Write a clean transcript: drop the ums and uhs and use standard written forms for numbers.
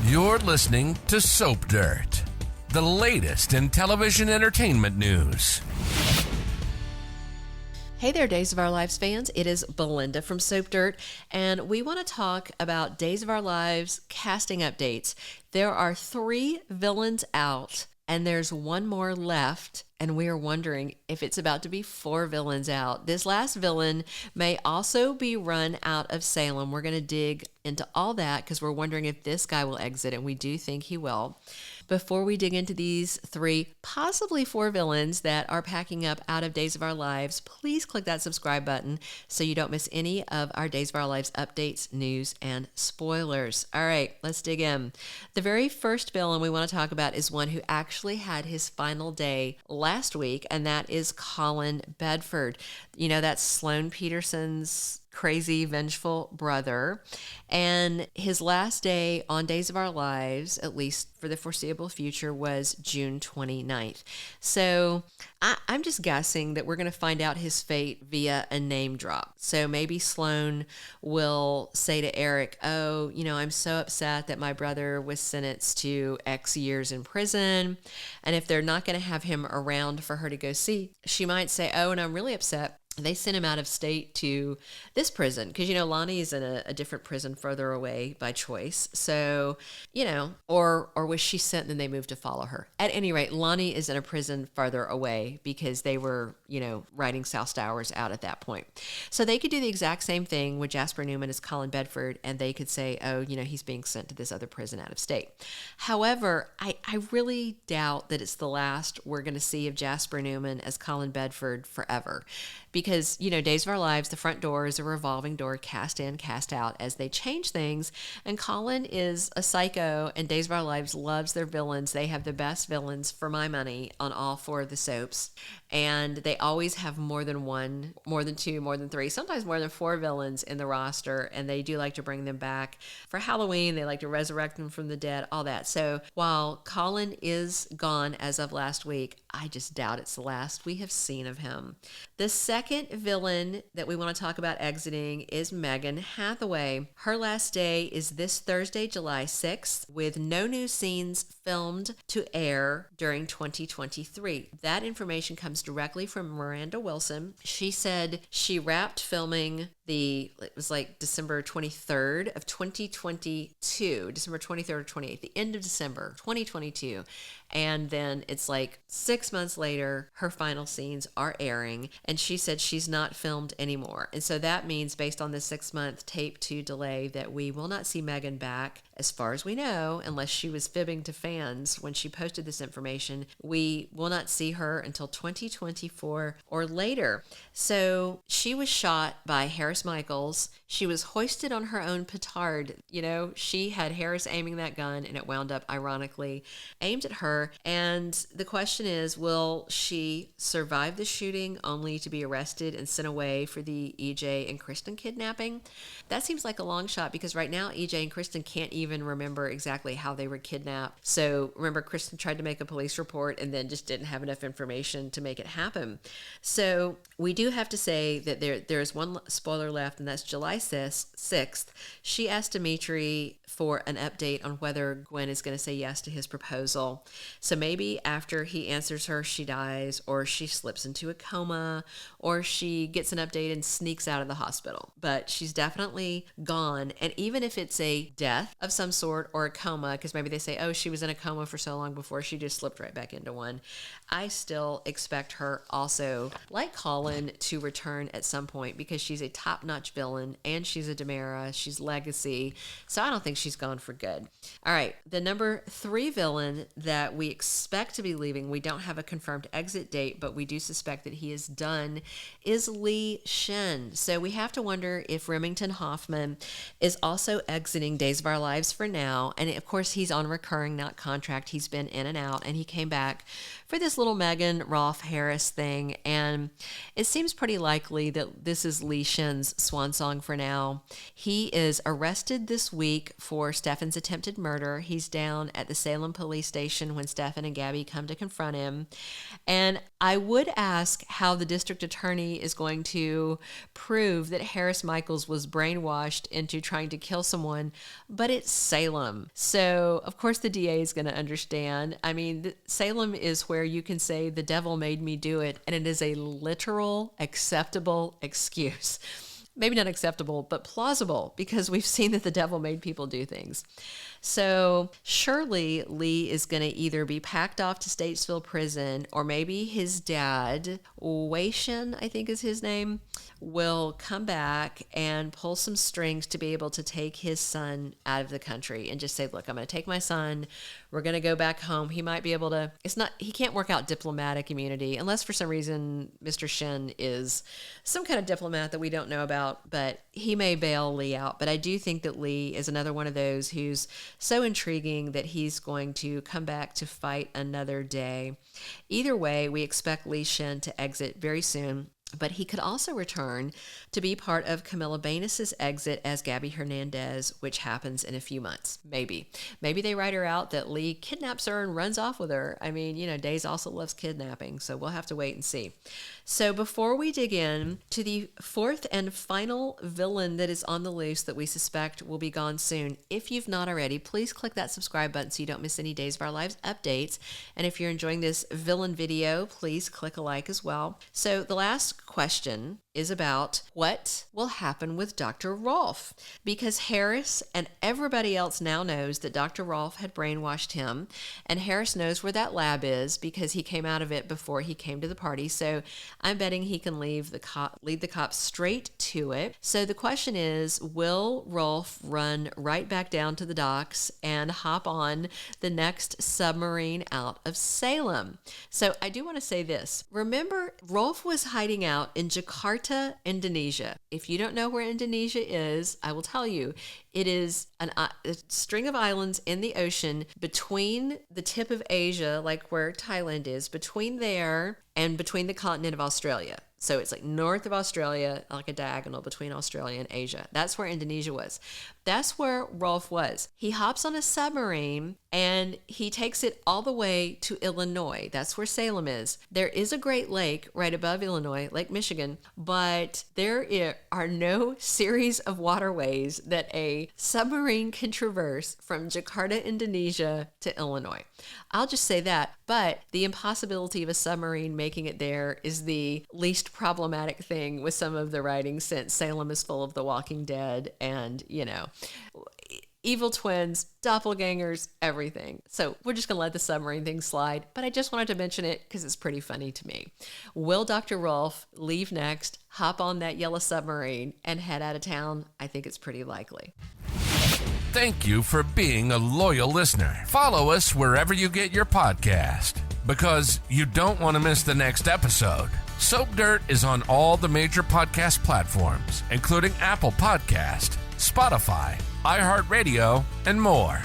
You're listening to Soap Dirt, the latest in television entertainment news. Hey there, Days of Our Lives fans. It is Belinda from Soap Dirt, and we want to talk about Days of Our Lives casting updates. There are 3 villains out, and there's 1 more left, and we are wondering if it's about to be 4 villains out. This last villain may also be run out of Salem. We're going to dig into all that because we're wondering if this guy will exit, and we do think he will. Before we dig into these 3, possibly 4 villains that are packing up out of Days of Our Lives, please click that subscribe button so you don't miss any of our Days of Our Lives updates, news, and spoilers. All right, let's dig in. The very first villain we want to talk about is one who actually had his final day last week, and that is Colin Bedford. You know, that's Sloane Peterson's crazy, vengeful brother. And his last day on Days of Our Lives, at least for the foreseeable future, was June 29th. So I'm just guessing that we're going to find out his fate via a name drop. So maybe Sloane will say to Eric, oh, you know, I'm so upset that my brother was sentenced to X years in prison. And if they're not going to have him around for her to go see, she might say, oh, and I'm really upset they sent him out of state to this prison because, you know, Lonnie is in a different prison further away by choice. So, you know, or was she sent and then they moved to follow her? At any rate, Lonnie is in a prison further away because they were, you know, writing South Stowers out at that point. So they could do the exact same thing with Jasper Newman as Colin Bedford, and they could say, oh, you know, he's being sent to this other prison out of state. However, I really doubt that it's the last we're going to see of Jasper Newman as Colin Bedford forever. Because, you know, Days of Our Lives, the front door is a revolving door, cast in, cast out as they change things. And Colin is a psycho, and Days of Our Lives loves their villains. They have the best villains for my money on all 4 of the soaps. And they always have more than 1, more than 2, more than 3, sometimes more than 4 villains in the roster. And they do like to bring them back for Halloween. They like to resurrect them from the dead, all that. So while Colin is gone as of last week, I just doubt it's the last we have seen of him. The second villain that we want to talk about exiting is Megan Hathaway. Her last day is this Thursday, July 6th, with no new scenes filmed to air during 2023. That information comes directly from Miranda Wilson. She said she wrapped filming it was like December 23rd of 2022, December 23rd or 28th, the end of December 2022. And then it's like 6 months later, her final scenes are airing, and she said she's not filmed anymore. And so that means, based on the 6-month tape 2 delay, that we will not see Megan back, as far as we know, unless she was fibbing to fans when she posted this information. We will not see her until 2024 or later. So she was shot by Harris Michaels. She was hoisted on her own petard. You know, she had Harris aiming that gun, and it wound up, ironically, aimed at her. And the question is, will she survive the shooting only to be arrested and sent away for the EJ and Kristen kidnapping? That seems like a long shot because right now EJ and Kristen can't even remember exactly how they were kidnapped. So remember, Kristen tried to make a police report and then just didn't have enough information to make it happen. So we do have to say that there's one spoiler left, and that's July 6th. She asked Dimitri for an update on whether Gwen is going to say yes to his proposal. So maybe after he answers her, she dies, or she slips into a coma, or she gets an update and sneaks out of the hospital. But she's definitely gone. And even if it's a death of some sort or a coma, because maybe they say, oh, she was in a coma for so long before she just slipped right back into one, I still expect her also, like Colin, to return at some point because she's a top-notch villain and she's a Demera, she's legacy. So I don't think she's gone for good. All right, the number 3 villain that we expect to be leaving, we don't have a confirmed exit date, but we do suspect that he is done, is Li Shen. So we have to wonder if Remington Hoffman is also exiting Days of Our Lives for now. And of course, he's on recurring, not contract. He's been in and out, and he came back for this little Megan Rolfe Harris thing. And it seems pretty likely that this is Li Shen's Stefan's swan song for now. He is arrested this week for Stefan's attempted murder. He's down at the Salem police station when Stefan and Gabby come to confront him. And I would ask how the district attorney is going to prove that Harris Michaels was brainwashed into trying to kill someone, but it's Salem. So, of course, the DA is going to understand. I mean, Salem is where you can say the devil made me do it, and it is a literal, acceptable excuse. Maybe not acceptable, but plausible, because we've seen that the devil made people do things. So surely Li is going to either be packed off to Statesville prison, or maybe his dad, Li Shen, I think is his name, will come back and pull some strings to be able to take his son out of the country and just say, look, I'm going to take my son. We're going to go back home. He might be able to, he can't work out diplomatic immunity unless for some reason Mr. Shen is some kind of diplomat that we don't know about, but he may bail Li out. But I do think that Li is another one of those who's so intriguing that he's going to come back to fight another day. Either way, we expect Li Shen to exit very soon, but he could also return to be part of Camila Banus's exit as Gabby Hernandez, which happens in a few months. Maybe they write her out that Li kidnaps her and runs off with her. I mean, Days also loves kidnapping, so we'll have to wait and see. So before we dig in to the fourth and final villain that is on the loose that we suspect will be gone soon, if you've not already, please click that subscribe button so you don't miss any Days of Our Lives updates. And if you're enjoying this villain video, please click a like as well. So the last question is about what will happen with Dr. Rolfe, because Harris and everybody else now knows that Dr. Rolfe had brainwashed him, and Harris knows where that lab is because he came out of it before he came to the party. So I'm betting he can lead the cops straight to it. So the question is, will Rolfe run right back down to the docks and hop on the next submarine out of Salem? So I do want to say this. Remember, Rolfe was hiding out in Jakarta, Indonesia. If you don't know where Indonesia is, I will tell you. It is a string of islands in the ocean between the tip of Asia, like where Thailand is, between there and between the continent of Australia. So it's like north of Australia, like a diagonal between Australia and Asia. That's where Indonesia was. That's where Rolfe was. He hops on a submarine and he takes it all the way to Illinois. That's where Salem is. There is a Great Lake right above Illinois, Lake Michigan, but there are no series of waterways that a submarine can traverse from Jakarta, Indonesia to Illinois. I'll just say that, but the impossibility of a submarine making it there is the least problematic thing with some of the writings, since Salem is full of the Walking Dead and, evil twins, doppelgangers, everything. So we're just going to let the submarine thing slide, but I just wanted to mention it because it's pretty funny to me. Will Dr. Rolfe leave next, hop on that yellow submarine, and head out of town? I think it's pretty likely. Thank you for being a loyal listener. Follow us wherever you get your podcast, because you don't want to miss the next episode. Soap Dirt is on all the major podcast platforms, including Apple Podcast, Spotify, iHeartRadio, and more.